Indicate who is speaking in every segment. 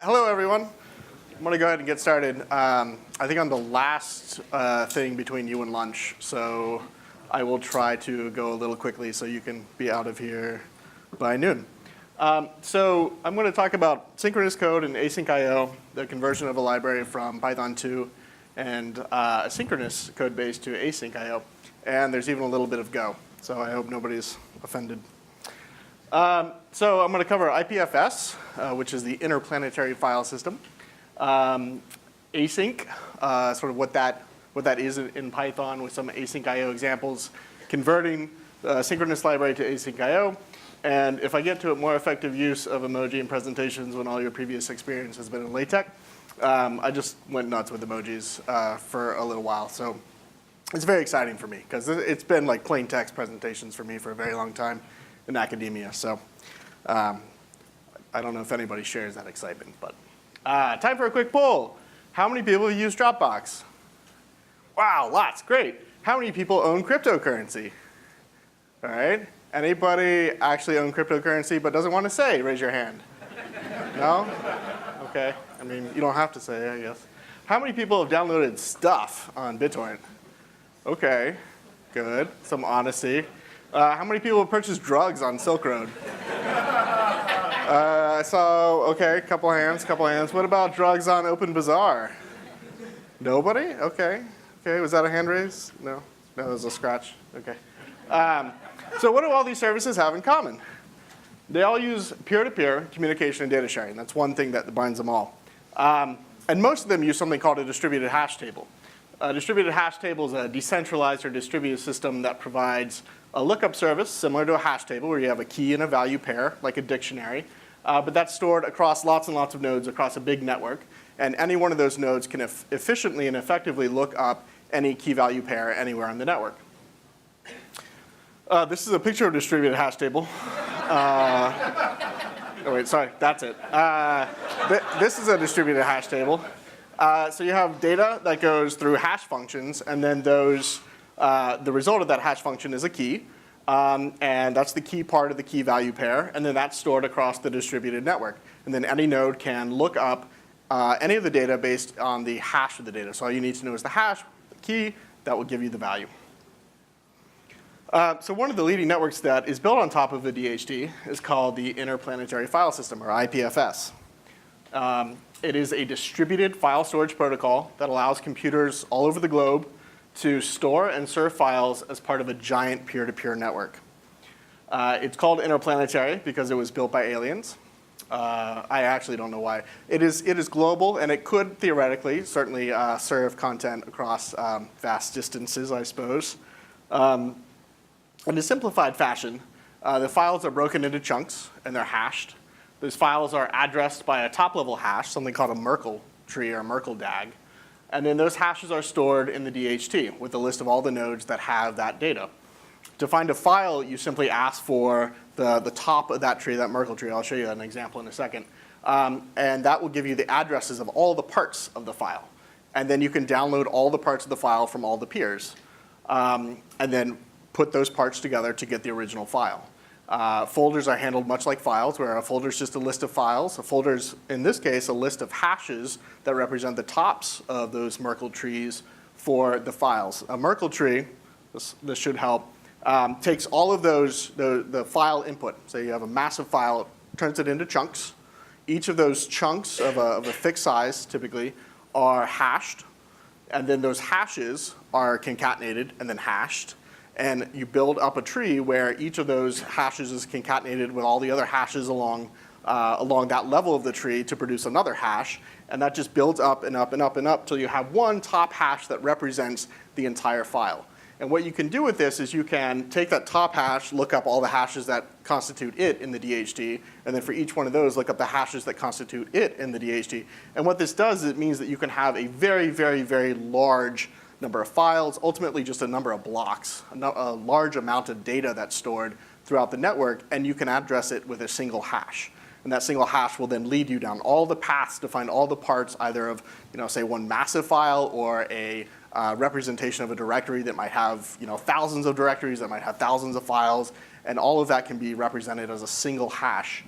Speaker 1: Hello, everyone. I'm going to go ahead and get started. I think I'm the last thing between you and lunch, so I will try to go a little quickly so you can be out of here by noon. So I'm going to talk about synchronous code and async IO, the conversion of a library from Python 2 and a synchronous code base to async IO. And there's even a little bit of Go, so I hope nobody's offended. So I'm going to cover IPFS, which is the interplanetary file system. Async, sort of what that is in Python with some async IO examples, converting synchronous library to async IO, and if I get to it, more effective use of emoji in presentations when all your previous experience has been in LaTeX. I just went nuts with emojis for a little while, so it's very exciting for me because it's been like plain text presentations for me for a very long time in academia. So I don't know if anybody shares that excitement, but time for a quick poll. How many people use Dropbox? Wow, lots, great. How many people own cryptocurrency? All right, anybody actually own cryptocurrency but doesn't want to say? Raise your hand. No? Okay, I mean, you don't have to say, I guess. How many people have downloaded stuff on BitTorrent? Okay, good, some honesty. How many people have purchased drugs on Silk Road? I saw, okay, couple hands. What about drugs on Open Bazaar? Nobody? Okay. Was that a hand raise? No, it was a scratch. Okay. So what do all these services have in common? They all use peer-to-peer communication and data sharing. That's one thing that binds them all. And most of them use something called a distributed hash table. A distributed hash table is a decentralized or distributed system that provides a lookup service similar to a hash table where you have a key and a value pair, like a dictionary, but that's stored across lots and lots of nodes across a big network. And any one of those nodes can efficiently and effectively look up any key value pair anywhere on the network. This is a picture of a distributed hash table. Oh wait, sorry, that's it. This is a distributed hash table. So you have data that goes through hash functions, and then the result of that hash function is a key. And that's the key part of the key value pair, and then that's stored across the distributed network. And then any node can look up any of the data based on the hash of the data. So all you need to know is the hash, the key, that will give you the value. So one of the leading networks that is built on top of a DHT is called the Interplanetary File System, or IPFS. It is a distributed file storage protocol that allows computers all over the globe to store and serve files as part of a giant peer-to-peer network. It's called interplanetary because it was built by aliens. I actually don't know why. It is global, and it could theoretically certainly serve content across vast distances, I suppose. In a simplified fashion, the files are broken into chunks, and they're hashed. Those files are addressed by a top-level hash, something called a Merkle tree or a Merkle DAG. And then those hashes are stored in the DHT with a list of all the nodes that have that data. To find a file, you simply ask for the top of that tree, that Merkle tree. I'll show you an example in a second. And that will give you the addresses of all the parts of the file. And then you can download all the parts of the file from all the peers. And then put those parts together to get the original file. Folders are handled much like files, where a folder is just a list of files. A folder is, in this case, a list of hashes that represent the tops of those Merkle trees for the files. A Merkle tree, this should help, takes all of those, the file input. So you have a massive file, turns it into chunks. Each of those chunks of a fixed size, typically, are hashed. And then those hashes are concatenated and then hashed. And you build up a tree where each of those hashes is concatenated with all the other hashes along that level of the tree to produce another hash. And that just builds up and up and up and up till you have one top hash that represents the entire file. And what you can do with this is you can take that top hash, look up all the hashes that constitute it in the DHT, and then for each one of those, look up the hashes that constitute it in the DHT. And what this does is it means that you can have a very, very, very large number of files, ultimately just a number of blocks, a large amount of data that's stored throughout the network, and you can address it with a single hash. And that single hash will then lead you down all the paths to find all the parts either of, say, one massive file or a representation of a directory that might have, thousands of directories that might have thousands of files, and all of that can be represented as a single hash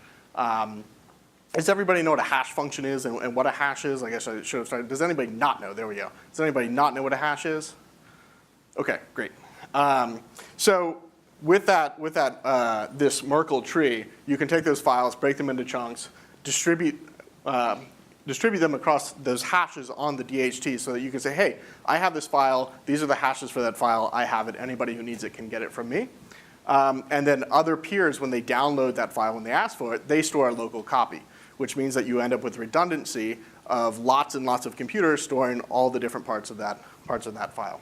Speaker 1: Does everybody know what a hash function is and what a hash is? I guess I should have started. Does anybody not know? There we go. Does anybody not know what a hash is? Okay, great. So with this Merkle tree, you can take those files, break them into chunks, distribute them across those hashes on the DHT so that you can say, hey, I have this file. These are the hashes for that file. I have it. Anybody who needs it can get it from me. And then other peers, when they download that file, when they ask for it, they store a local copy, which means that you end up with redundancy of lots and lots of computers storing all the different parts of that file.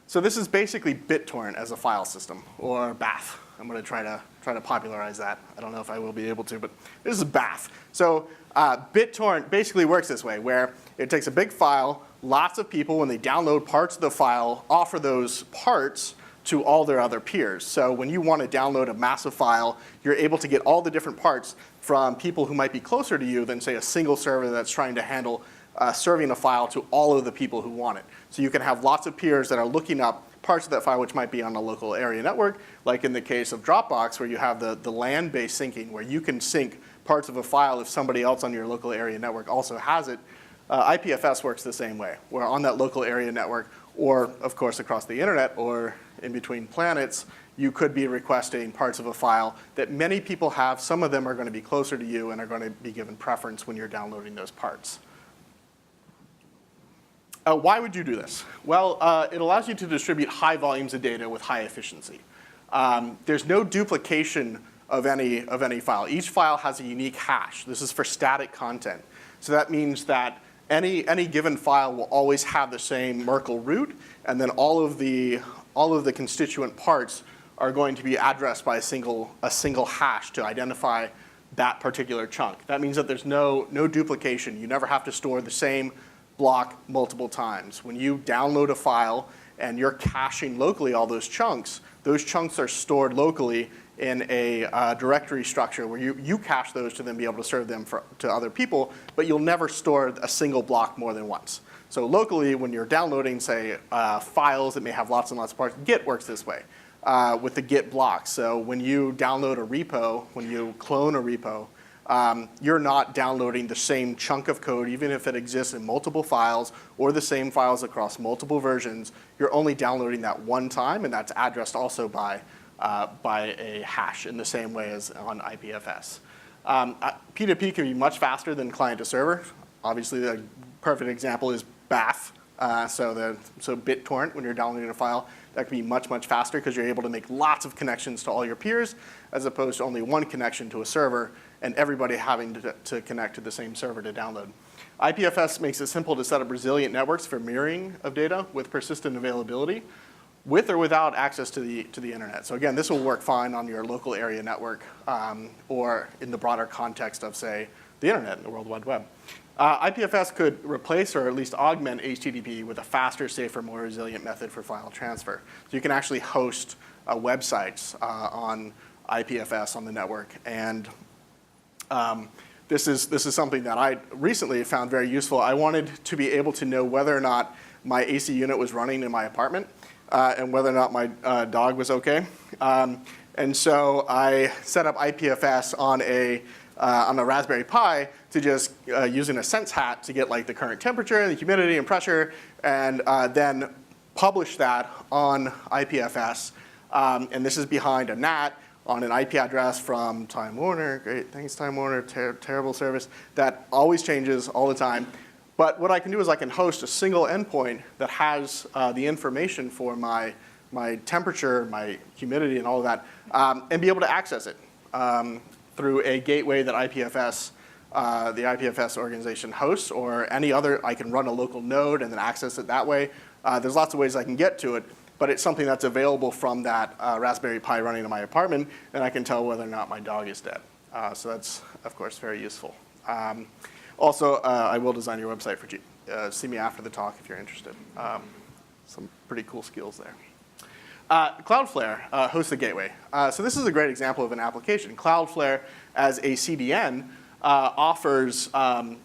Speaker 1: So this is basically BitTorrent as a file system, or BAF. I'm going to try to popularize that. I don't know if I will be able to, but this is BAF. So BitTorrent basically works this way, where it takes a big file, lots of people, when they download parts of the file, offer those parts to all their other peers. So when you want to download a massive file, you're able to get all the different parts from people who might be closer to you than, say, a single server that's trying to handle serving a file to all of the people who want it. So you can have lots of peers that are looking up parts of that file which might be on a local area network, like in the case of Dropbox, where you have the LAN-based syncing, where you can sync parts of a file if somebody else on your local area network also has it. IPFS works the same way, where on that local area network, or of course across the internet, or in between planets, you could be requesting parts of a file that many people have. Some of them are going to be closer to you and are going to be given preference when you're downloading those parts. Why would you do this? Well, it allows you to distribute high volumes of data with high efficiency. There's no duplication of any file. Each file has a unique hash. This is for static content. So that means that any given file will always have the same Merkle root, and then all of the constituent parts are going to be addressed by a single hash to identify that particular chunk. That means that there's no duplication. You never have to store the same block multiple times. When you download a file and you're caching locally all those chunks are stored locally in a directory structure where you cache those to then be able to serve them to other people, but you'll never store a single block more than once. So locally, when you're downloading, say, files that may have lots and lots of parts, Git works this way with the Git blocks. So when you download a repo, when you clone a repo, you're not downloading the same chunk of code, even if it exists in multiple files or the same files across multiple versions. You're only downloading that one time, and that's addressed also by a hash in the same way as on IPFS. P2P can be much faster than client to server. Obviously, the perfect example is BAF. So BitTorrent, when you're downloading a file, that can be much, much faster because you're able to make lots of connections to all your peers as opposed to only one connection to a server and everybody having to connect to the same server to download. IPFS makes it simple to set up resilient networks for mirroring of data with persistent availability, with or without access to the internet. So again, this will work fine on your local area network or in the broader context of, say, the internet and the World Wide Web. IPFS could replace or at least augment HTTP with a faster, safer, more resilient method for file transfer. So you can actually host websites on IPFS on the network. And this is something that I recently found very useful. I wanted to be able to know whether or not my AC unit was running in my apartment and whether or not my dog was okay. And so I set up IPFS on a Raspberry Pi to just using a Sense hat to get like the current temperature and the humidity and pressure, and then publish that on IPFS. And this is behind a NAT on an IP address from Time Warner. Great, thanks Time Warner, terrible service. That always changes all the time. But what I can do is I can host a single endpoint that has the information for my temperature, my humidity, and all of that, and be able to access it through a gateway that IPFS, the IPFS organization hosts, or any other. I can run a local node and then access it that way. There's lots of ways I can get to it, but it's something that's available from that Raspberry Pi running in my apartment, and I can tell whether or not my dog is dead. So that's, of course, very useful. Also, I will design your website for you. See me after the talk if you're interested. Some pretty cool skills there. Cloudflare hosts a gateway. So this is a great example of an application. Cloudflare, as a CDN, offers an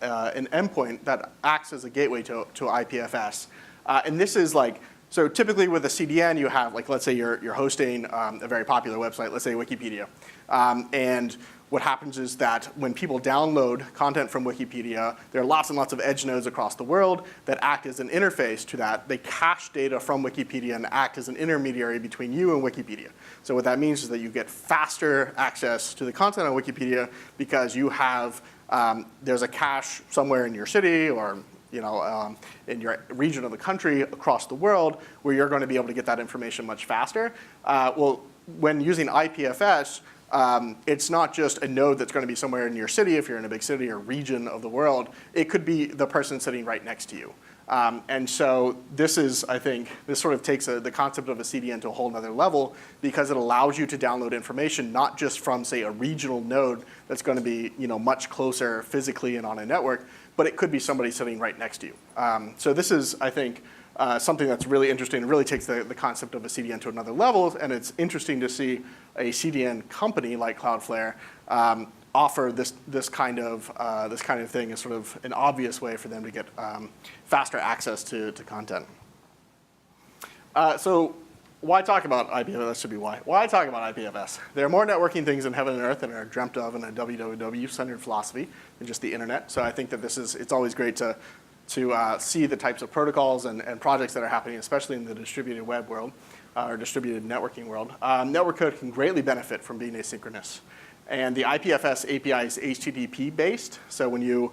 Speaker 1: endpoint that acts as a gateway to IPFS. And this is like, so typically with a CDN, you have, like, let's say you're hosting a very popular website, let's say Wikipedia. And what happens is that when people download content from Wikipedia, there are lots and lots of edge nodes across the world that act as an interface to that. They cache data from Wikipedia and act as an intermediary between you and Wikipedia. So what that means is that you get faster access to the content on Wikipedia because you have, there's a cache somewhere in your city or in your region of the country across the world where you're going to be able to get that information much faster. Well, when using IPFS, it's not just a node that's going to be somewhere in your city if you're in a big city or region of the world. It could be the person sitting right next to you. And so this is, I think, this sort of takes the concept of a CDN to a whole nother level because it allows you to download information not just from, say, a regional node that's going to be much closer physically and on a network, but it could be somebody sitting right next to you. So this is, I think, something that's really interesting. It really takes the concept of a CDN to another level, and it's interesting to see a CDN company like Cloudflare offer this kind of thing as sort of an obvious way for them to get faster access to content. So why talk about IPFS? That should be why. Why talk about IPFS? There are more networking things in heaven and earth than are dreamt of in a www-centered philosophy than just the internet. So I think that it's always great to see the types of protocols and projects that are happening, especially in the distributed web world or distributed networking world. Network code can greatly benefit from being asynchronous. And the IPFS API is HTTP based. So when you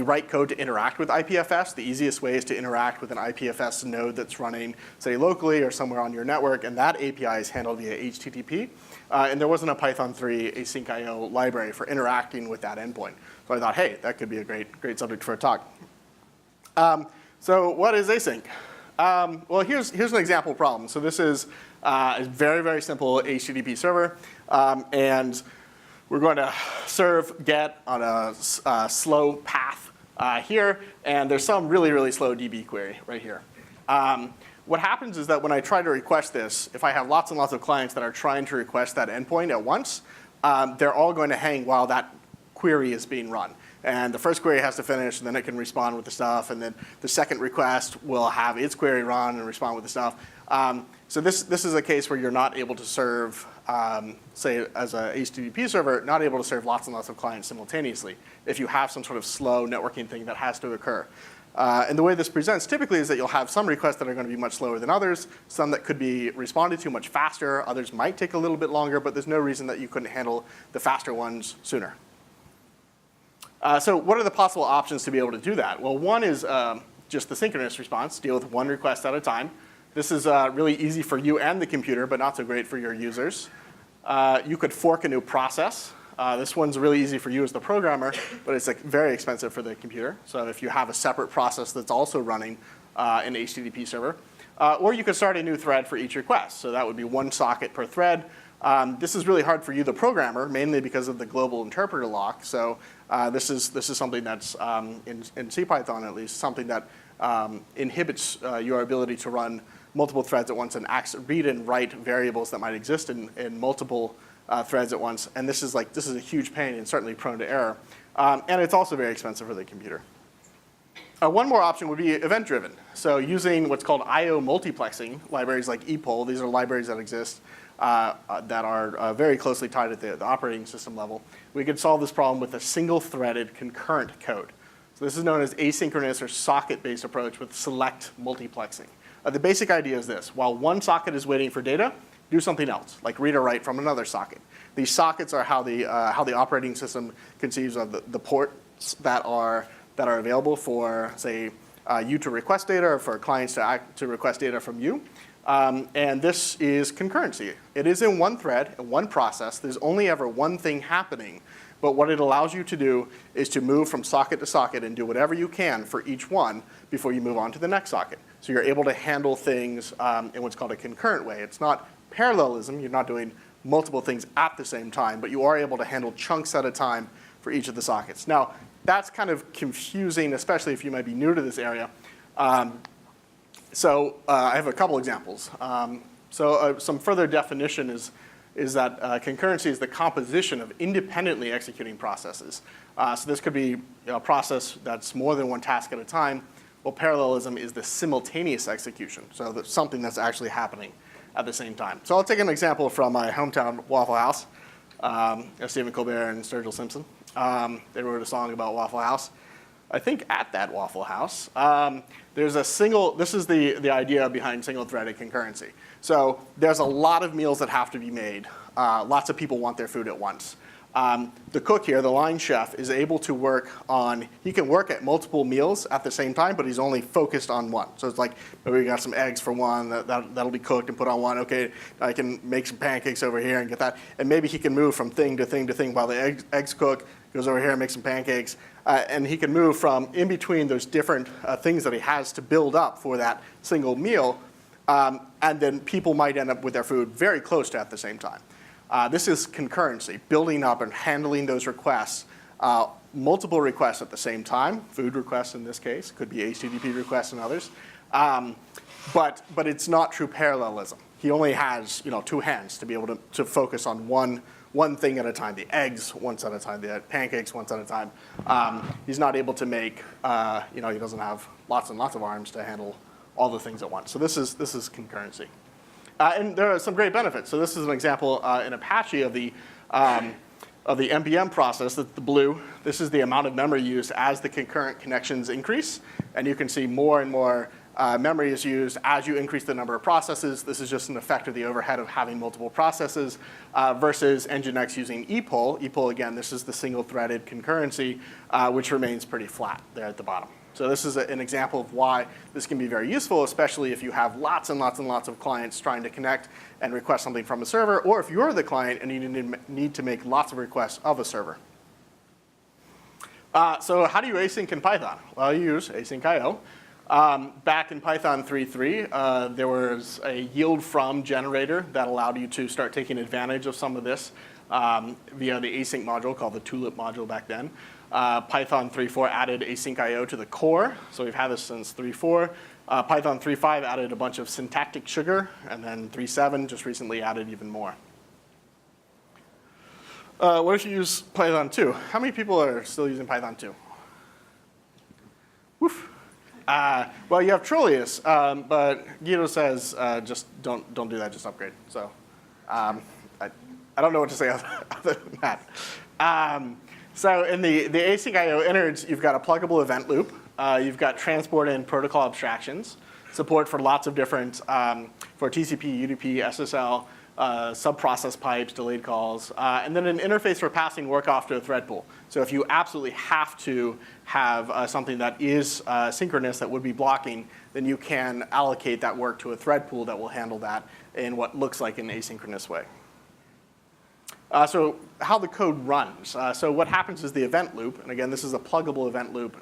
Speaker 1: write code to interact with IPFS, the easiest way is to interact with an IPFS node that's running, say, locally or somewhere on your network, and that API is handled via HTTP. And there wasn't a Python 3 async IO library for interacting with that endpoint. So I thought, hey, that could be a great subject for a talk. So what is async? Well, here's an example problem. So this is a very, very simple HTTP server. And we're going to serve GET on a slow path here. And there's some really, really slow DB query right here. What happens is that when I try to request this, if I have lots and lots of clients that are trying to request that endpoint at once, they're all going to hang while that query is being run. And the first query has to finish, and then it can respond with the stuff. And then the second request will have its query run and respond with the stuff. So this is a case where you're not able to serve, say, as a HTTP server, not able to serve lots and lots of clients simultaneously if you have some sort of slow networking thing that has to occur. And the way this presents typically is that you'll have some requests that are going to be much slower than others, some that could be responded to much faster, others might take a little bit longer, but there's no reason that you couldn't handle the faster ones sooner. So what are the possible options to be able to do that? Well, one is just the synchronous response, deal with one request at a time. This is really easy for you and the computer, but not so great for your users. You could fork a new process. This one's really easy for you as the programmer, but it's very expensive for the computer. So if you have a separate process that's also running an HTTP server. Or you could start a new thread for each request. So that would be one socket per thread. This is really hard for you, the programmer, mainly because of the global interpreter lock. So this is something that's, in CPython at least, something that inhibits your ability to run multiple threads at once and read and write variables that might exist in multiple threads at once. And this is a huge pain and certainly prone to error. And it's also very expensive for the computer. One more option would be event-driven. So using what's called I/O multiplexing, libraries like epoll, these are libraries that exist that are very closely tied at the operating system level. We could solve this problem with a single-threaded concurrent code. So this is known as asynchronous or socket-based approach with select multiplexing. The basic idea is this. While one socket is waiting for data, do something else, like read or write from another socket. These sockets are how the operating system conceives of the ports that are available for, say, you to request data or for clients to request data from you. And this is concurrency. It is in one thread, in one process. There's only ever one thing happening. But what it allows you to do is to move from socket to socket and do whatever you can for each one before you move on to the next socket. So you're able to handle things in what's called a concurrent way. It's not parallelism. You're not doing multiple things at the same time, but you are able to handle chunks at a time for each of the sockets. Now, that's kind of confusing, especially if you might be new to this area. So I have a couple examples. Some further definition is that concurrency is the composition of independently executing processes. So this could be a process that's more than one task at a time. Well, parallelism is the simultaneous execution, so that's something that's actually happening at the same time. So I'll take an example from my hometown Waffle House. Stephen Colbert and Sturgill Simpson. They wrote a song about Waffle House. I think at that Waffle House, there's a this is the idea behind single-threaded concurrency. So there's a lot of meals that have to be made. Lots of people want their food at once. The cook here, the line chef, is able to work on, he can work at multiple meals at the same time, but he's only focused on one. So it's like, maybe we got some eggs for one, that'll be cooked and put on one. Okay, I can make some pancakes over here and get that. And maybe he can move from thing to thing to thing while the eggs cook, goes over here and makes some pancakes. And he can move from in between those different things that he has to build up for that single meal. And then people might end up with their food very close to at the same time. This is concurrency, building up and handling those requests, multiple requests at the same time, food requests in this case, could be HTTP requests and others. But it's not true parallelism. He only has 2 hands to be able to focus on one thing at a time, the eggs once at a time, the pancakes once at a time. He's not able to make, he doesn't have lots and lots of arms to handle all the things at once. So this is concurrency. And there are some great benefits. So this is an example in Apache of the NPM process, that's the blue. This is the amount of memory used as the concurrent connections increase. And you can see more and more memory is used as you increase the number of processes. This is just an effect of the overhead of having multiple processes versus Nginx using epoll. Epoll, again, this is the single-threaded concurrency, which remains pretty flat there at the bottom. So this is an example of why this can be very useful, especially if you have lots and lots and lots of clients trying to connect and request something from a server, or if you're the client and you need to make lots of requests of a server. So how do you async in Python? Well, you use async IO. Back in Python 3.3, there was a yield from generator that allowed you to start taking advantage of some of this via the async module called the tulip module back then. Python 3.4 added async IO to the core, so we've had this since 3.4. Python 3.5 added a bunch of syntactic sugar, and then 3.7 just recently added even more. What if you use Python 2? How many people are still using Python 2? Woof. Well, you have Trollius, but Guido says just don't do that, just upgrade. So I don't know what to say other than that. So in the async IO innards, you've got a pluggable event loop. You've got transport and protocol abstractions, support for lots of different, for TCP, UDP, SSL, sub-process pipes, delayed calls, and then an interface for passing work off to a thread pool. So if you absolutely have to have something that is synchronous that would be blocking, then you can allocate that work to a thread pool that will handle that in what looks like an asynchronous way. So how the code runs. So what happens is the event loop, and again, this is a pluggable event loop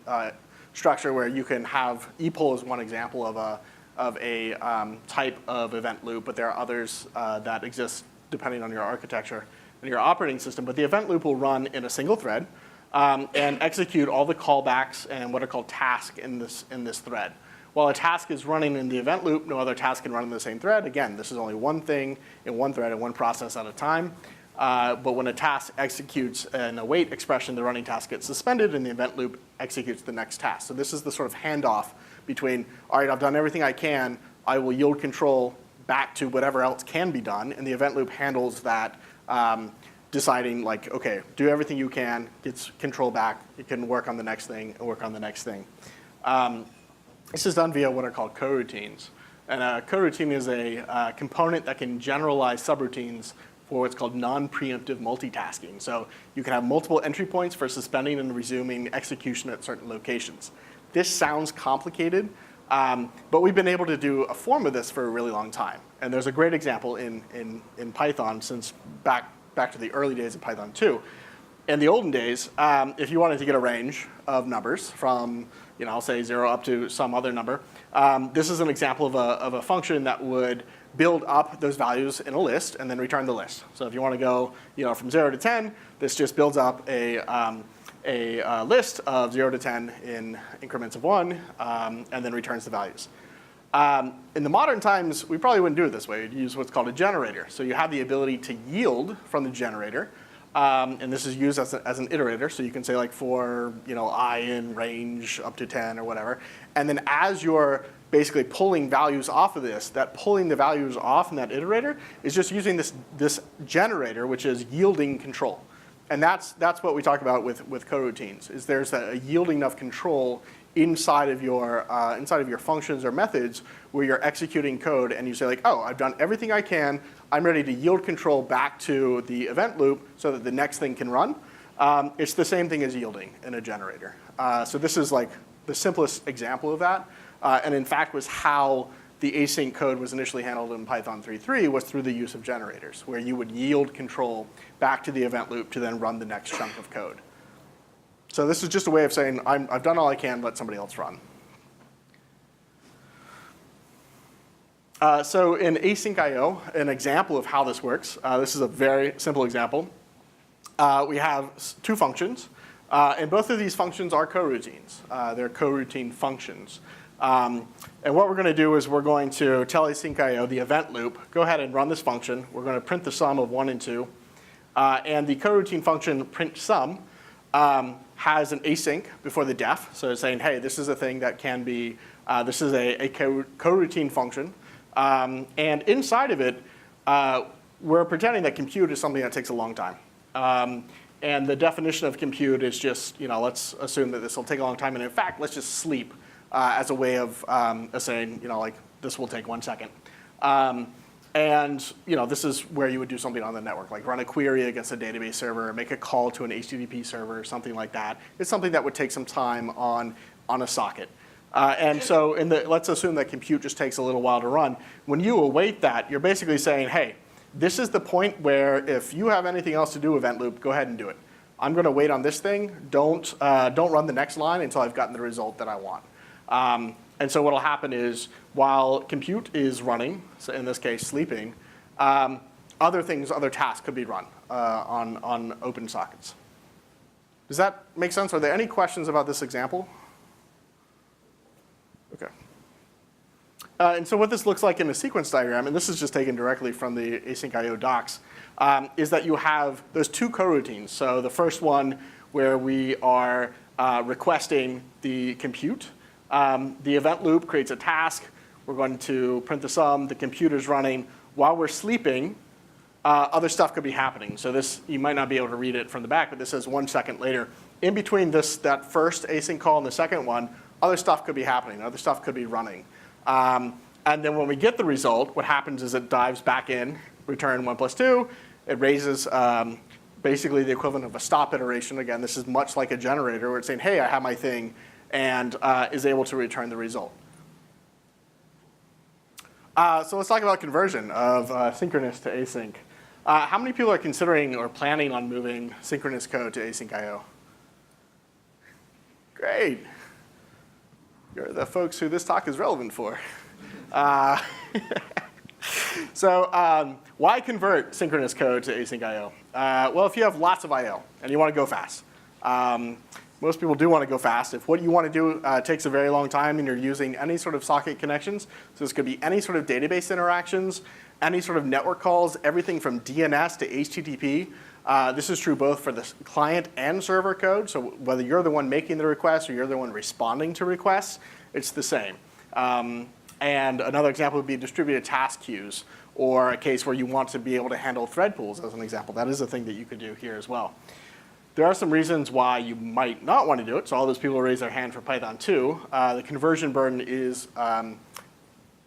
Speaker 1: structure where you can have epoll is one example of a type of event loop, but there are others that exist depending on your architecture and your operating system. But the event loop will run in a single thread and execute all the callbacks and what are called tasks in this thread. While a task is running in the event loop, no other task can run in the same thread. Again, this is only one thing in one thread and one process at a time. But when a task executes an await expression, the running task gets suspended and the event loop executes the next task. So this is the sort of handoff between, all right, I've done everything I can, I will yield control back to whatever else can be done, and the event loop handles that, deciding like, okay, do everything you can, gets control back, it can work on the next thing, and work on the next thing. This is done via what are called coroutines. And a coroutine is a component that can generalize subroutines for what's called non-preemptive multitasking. So you can have multiple entry points for suspending and resuming execution at certain locations. This sounds complicated, but we've been able to do a form of this for a really long time. And there's a great example in Python since back to the early days of Python 2. In the olden days, if you wanted to get a range of numbers from, I'll say 0 up to some other number, this is an example of a function that would build up those values in a list and then return the list. So if you want to go from 0 to 10, this just builds up a list of 0 to 10 in increments of 1 and then returns the values. In the modern times, we probably wouldn't do it this way. We'd use what's called a generator. So you have the ability to yield from the generator. And this is used as an iterator. So you can say like for I in range up to 10 or whatever. And then as you're basically pulling values off of this, that pulling the values off in that iterator is just using this generator, which is yielding control. And that's what we talk about with coroutines, is there's a yielding enough control inside of your functions or methods where you're executing code and you say like, oh, I've done everything I can. I'm ready to yield control back to the event loop so that the next thing can run. It's the same thing as yielding in a generator. So this is like the simplest example of that. And in fact was how the async code was initially handled in Python 3.3 was through the use of generators, where you would yield control back to the event loop to then run the next chunk of code. So this is just a way of saying, I've done all I can, let somebody else run. So in async IO, an example of how this works, this is a very simple example. We have two functions, and both of these functions are coroutines. They're coroutine functions. And what we're going to do is we're going to tell async IO, the event loop, go ahead and run this function. We're going to print the sum of 1 and 2. And the coroutine function print sum has an async before the def. So it's saying, hey, this is a thing that can be, this is a coroutine function. And inside of it, we're pretending that compute is something that takes a long time. And the definition of compute is just, let's assume that this will take a long time. And in fact, let's just sleep as a way of saying, like this will take 1 second. And this is where you would do something on the network, like run a query against a database server, or make a call to an HTTP server, or something like that. It's something that would take some time on a socket. And so let's assume that compute just takes a little while to run. When you await that, you're basically saying, hey, this is the point where if you have anything else to do event loop, go ahead and do it. I'm going to wait on this thing. Don't run the next line until I've gotten the result that I want. And so what will happen is while compute is running, so in this case sleeping, other tasks could be run on open sockets. Does that make sense? Are there any questions about this example? Okay. And so what this looks like in a sequence diagram, and this is just taken directly from the async IO docs, is that you have those two coroutines. So the first one where we are requesting the compute. The event loop creates a task. We're going to print the sum. The computer's running. While we're sleeping, other stuff could be happening. So this, you might not be able to read it from the back, but this says 1 second later. In between that first async call and the second one, other stuff could be happening. Other stuff could be running. And then when we get the result, what happens is it dives back in, return 1 plus 2. It raises basically the equivalent of a stop iteration. Again, this is much like a generator where it's saying, hey, I have my thing, and is able to return the result. So let's talk about conversion of synchronous to async. How many people are considering or planning on moving synchronous code to async IO? Great. You're the folks who this talk is relevant for. So why convert synchronous code to async IO? Well, if you have lots of IO and you want to go fast. Most people do want to go fast. If what you want to do takes a very long time and you're using any sort of socket connections, so this could be any sort of database interactions, any sort of network calls, everything from DNS to HTTP. This is true both for the client and server code. So whether you're the one making the request or you're the one responding to requests, it's the same. And another example would be distributed task queues, or a case where you want to be able to handle thread pools as an example. That is a thing that you could do here as well. There are some reasons why you might not want to do it. So all those people raise their hand for Python 2. The conversion burden is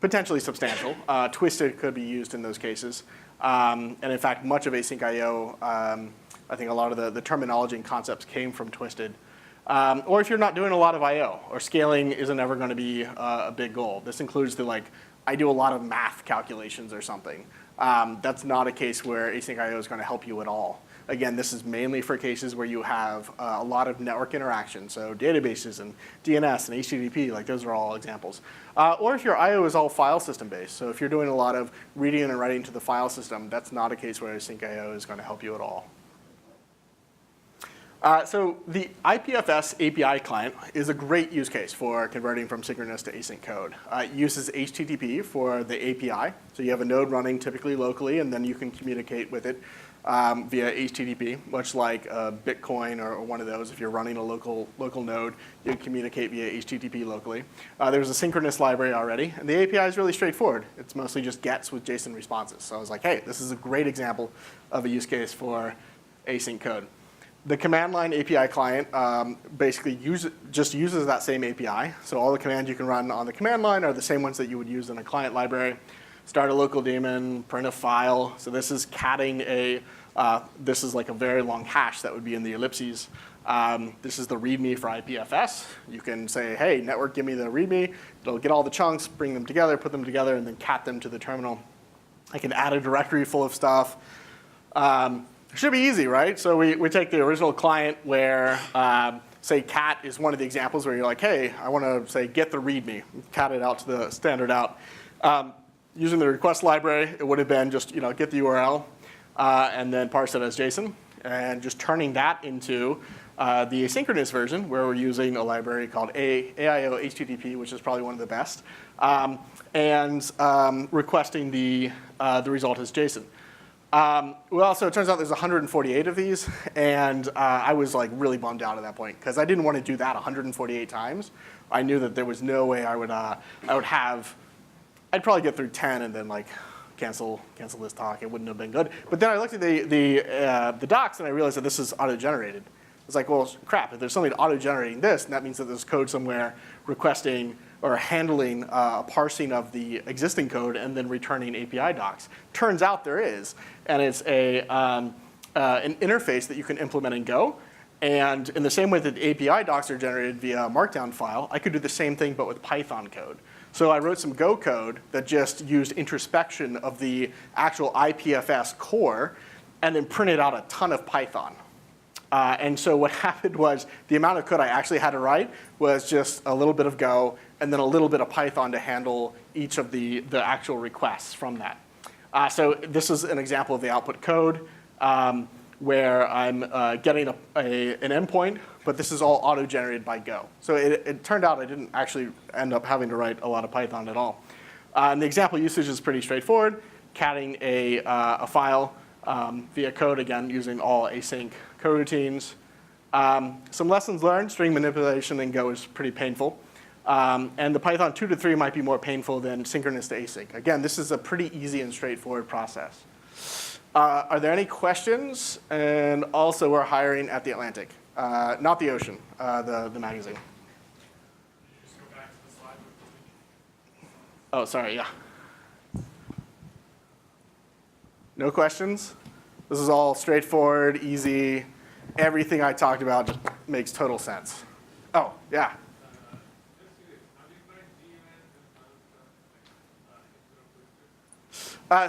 Speaker 1: potentially substantial. Twisted could be used in those cases. And in fact, much of async IO, I think a lot of the terminology and concepts came from Twisted. Or if you're not doing a lot of IO, or scaling isn't ever going to be a big goal. This includes the I do a lot of math calculations or something. That's not a case where async IO is going to help you at all. Again, this is mainly for cases where you have a lot of network interaction, so databases and DNS and HTTP, those are all examples. Or if your IO is all file system based, so if you're doing a lot of reading and writing to the file system, that's not a case where async IO is going to help you at all. So the IPFS API client is a great use case for converting from synchronous to async code. It uses HTTP for the API, so you have a node running typically locally, and then you can communicate with it via HTTP, much like Bitcoin or one of those. If you're running a local node, you can communicate via HTTP locally. There's a Synchronous library already, and the API is really straightforward. It's mostly just gets with JSON responses. So I was like, hey, this is a great example of a use case for async code. The command line API client basically just uses that same API. So all the commands you can run on the command line are the same ones that you would use in a client library. Start a local daemon, print a file. So this is catting this is like a very long hash that would be in the ellipses. This is the README for IPFS. You can say, hey, network, give me the README. It'll get all the chunks, bring them together, put them together, and then cat them to the terminal. I can add a directory full of stuff. Should be easy, right? So we take the original client where, say, cat is one of the examples where you're like, hey, I want to say get the README, cat it out to the standard out. Using the request library, it would have been just get the URL and then parse it as JSON, and just turning that into the asynchronous version where we're using a library called AIO HTTP, which is probably one of the best, and requesting the result as JSON. Well, so it turns out there's 148 of these, and I was like really bummed out at that point because I didn't want to do that 148 times. I knew that there was no way I would have. I'd probably get through 10 and then like cancel this talk. It wouldn't have been good. But then I looked at the docs and I realized that this is auto-generated. It's like, well, crap. If there's something auto-generating this, and that means that there's code somewhere requesting or handling a parsing of the existing code and then returning API docs. Turns out there is, and it's an interface that you can implement in Go. And in the same way that the API docs are generated via a Markdown file, I could do the same thing but with Python code. So I wrote some Go code that just used introspection of the actual IPFS core and then printed out a ton of Python. And so what happened was the amount of code I actually had to write was just a little bit of Go and then a little bit of Python to handle each of the actual requests from that. So this is an example of the output code where I'm getting an endpoint, but this is all auto-generated by Go. So it turned out I didn't actually end up having to write a lot of Python at all. And the example usage is pretty straightforward, catting a file via code, again, using all async coroutines. Some lessons learned, string manipulation in Go is pretty painful. And the Python 2 to 3 might be more painful than synchronous to async. Again, this is a pretty easy and straightforward process. Are there any questions? And also, we're hiring at the Atlantic, not the ocean, the magazine.
Speaker 2: Just go back to the slide.
Speaker 1: Oh, sorry, yeah. No questions? This is all straightforward, easy. Everything I talked about just makes total sense. Oh, yeah.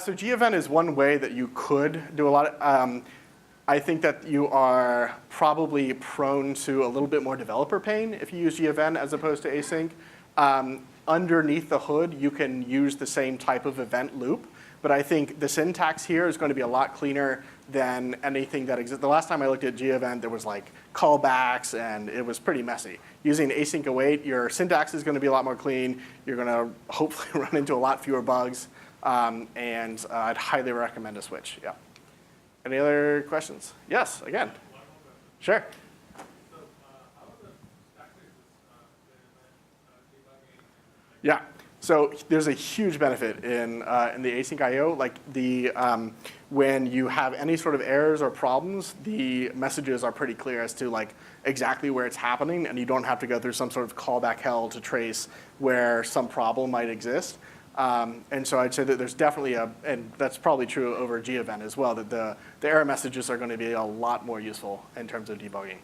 Speaker 1: So G-event is one way that you could do a lot of, I think that you are probably prone to a little bit more developer pain if you use G-event as opposed to async. Underneath the hood, you can use the same type of event loop, but I think the syntax here is going to be a lot cleaner than anything that exists. The last time I looked at G-event, there was like callbacks, and it was pretty messy. Using async await, your syntax is going to be a lot more clean. You're going to hopefully run into a lot fewer bugs. And I'd highly recommend a switch. Yeah. Any other questions? Yes, again. Sure. Yeah. So there's a huge benefit in the async I/O. Like when you have any sort of errors or problems, the messages are pretty clear as to like exactly where it's happening, and you don't have to go through some sort of callback hell to trace where some problem might exist. And so I'd say that there's definitely and that's probably true over G-event as well, that the error messages are going to be a lot more useful in terms of debugging.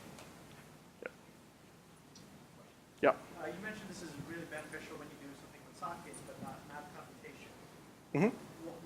Speaker 1: Yep.
Speaker 3: You mentioned this is really beneficial when you do something with sockets, but not math computation.
Speaker 1: Mm-hmm.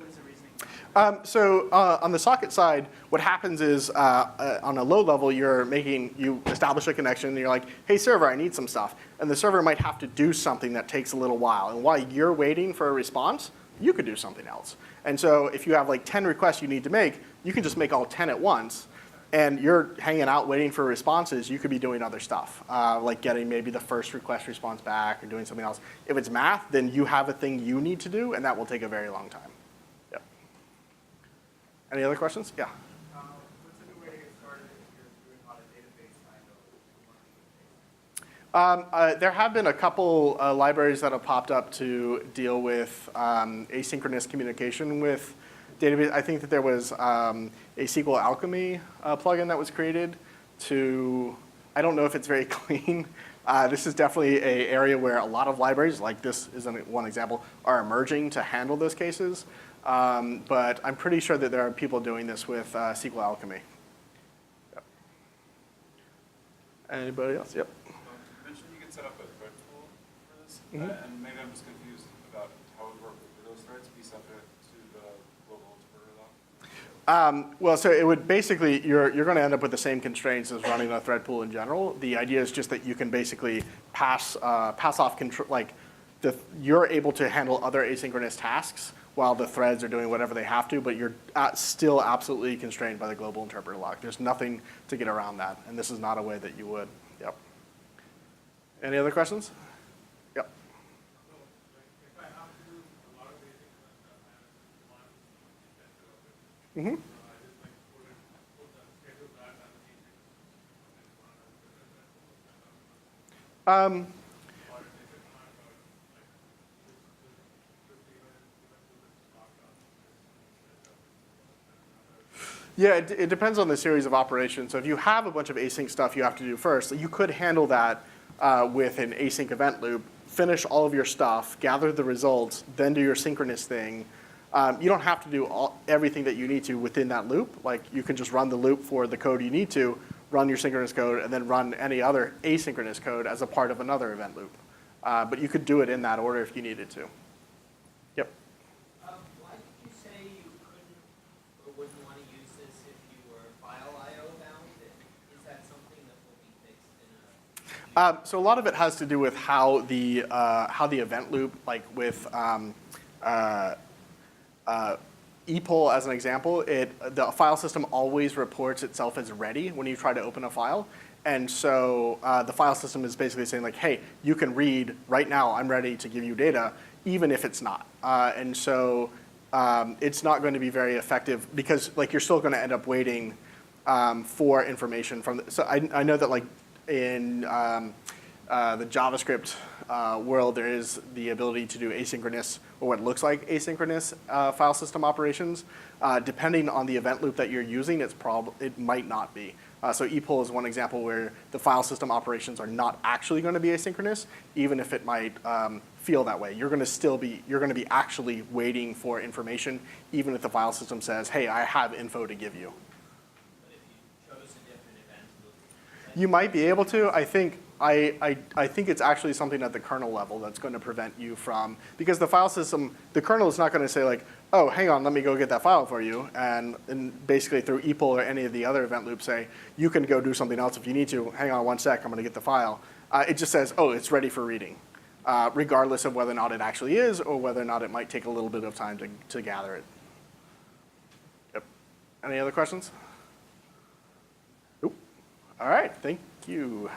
Speaker 3: What is the reasoning?
Speaker 1: So on the socket side, what happens is on a low level, you establish a connection, and you're like, hey, server, I need some stuff. And the server might have to do something that takes a little while. And while you're waiting for a response, you could do something else. And so if you have like 10 requests you need to make, you can just make all 10 at once. And you're hanging out waiting for responses, you could be doing other stuff, like getting maybe the first request response back or doing something else. If it's math, then you have a thing you need to do, and that will take a very long time. Any other questions? Yeah.
Speaker 3: How
Speaker 1: There have been a couple libraries that have popped up to deal with asynchronous communication with database. I think that there was a SQL Alchemy plugin that was created to, I don't know if it's very clean. This is definitely an area where a lot of libraries, like this is one example, are emerging to handle those cases. But I'm pretty sure that there are people doing this with SQL Alchemy. Yep. Anybody else? Yep.
Speaker 4: You mentioned you could set up a thread pool for this,
Speaker 1: Mhm.
Speaker 4: and maybe I'm just confused about how it would work. Would those threads be subject to the global interpreter law?
Speaker 1: Well, so it would basically, you're going to end up with the same constraints as running a thread pool in general. The idea is just that you can basically pass off control, like you're able to handle other asynchronous tasks while the threads are doing whatever they have to, but you're still absolutely constrained by the global interpreter lock. There's nothing to get around that, and this is not a way that you would. Yep. Any other questions? Yep.
Speaker 2: If I have to do a lot of basic stuff and one instance of it,
Speaker 1: Mm-hmm.
Speaker 2: I just like put the schedule that and the meeting and one
Speaker 1: Um,
Speaker 2: or is it not like
Speaker 1: Yeah, it depends on the series of operations. So if you have a bunch of async stuff you have to do first, you could handle that with an async event loop, finish all of your stuff, gather the results, then do your synchronous thing. You don't have to do everything that you need to within that loop. Like you can just run the loop for the code you need to, run your synchronous code, and then run any other asynchronous code as a part of another event loop. But you could do it in that order if you needed to. Yep.
Speaker 5: Why did you say you couldn't or wouldn't want to use this if you were file I/O bound? Is that something that will be fixed in a?
Speaker 1: So a lot of it has to do with how the event loop, like with ePull as an example, the file system always reports itself as ready when you try to open a file. And so the file system is basically saying like, hey, you can read right now, I'm ready to give you data, even if it's not. And so it's not going to be very effective because like you're still going to end up waiting for information from so I know that like in the JavaScript world, there is the ability to do asynchronous, or what looks like asynchronous file system operations. Depending on the event loop that you're using, it might not be. So ePull is one example where the file system operations are not actually going to be asynchronous, even if it might feel that way. You're going to be actually waiting for information, even if the file system says, hey, I have info to give you.
Speaker 5: But if you chose a different event loop,
Speaker 1: You might be able to. I think it's actually something at the kernel level that's going to prevent you from, because the file system, the kernel is not going to say like, oh, hang on, let me go get that file for you, and basically through ePull or any of the other event loops say, you can go do something else if you need to. Hang on one sec, I'm going to get the file. It just says, oh, it's ready for reading, regardless of whether or not it actually is, or whether or not it might take a little bit of time to gather it. Yep. Any other questions? Nope. All right, thank you.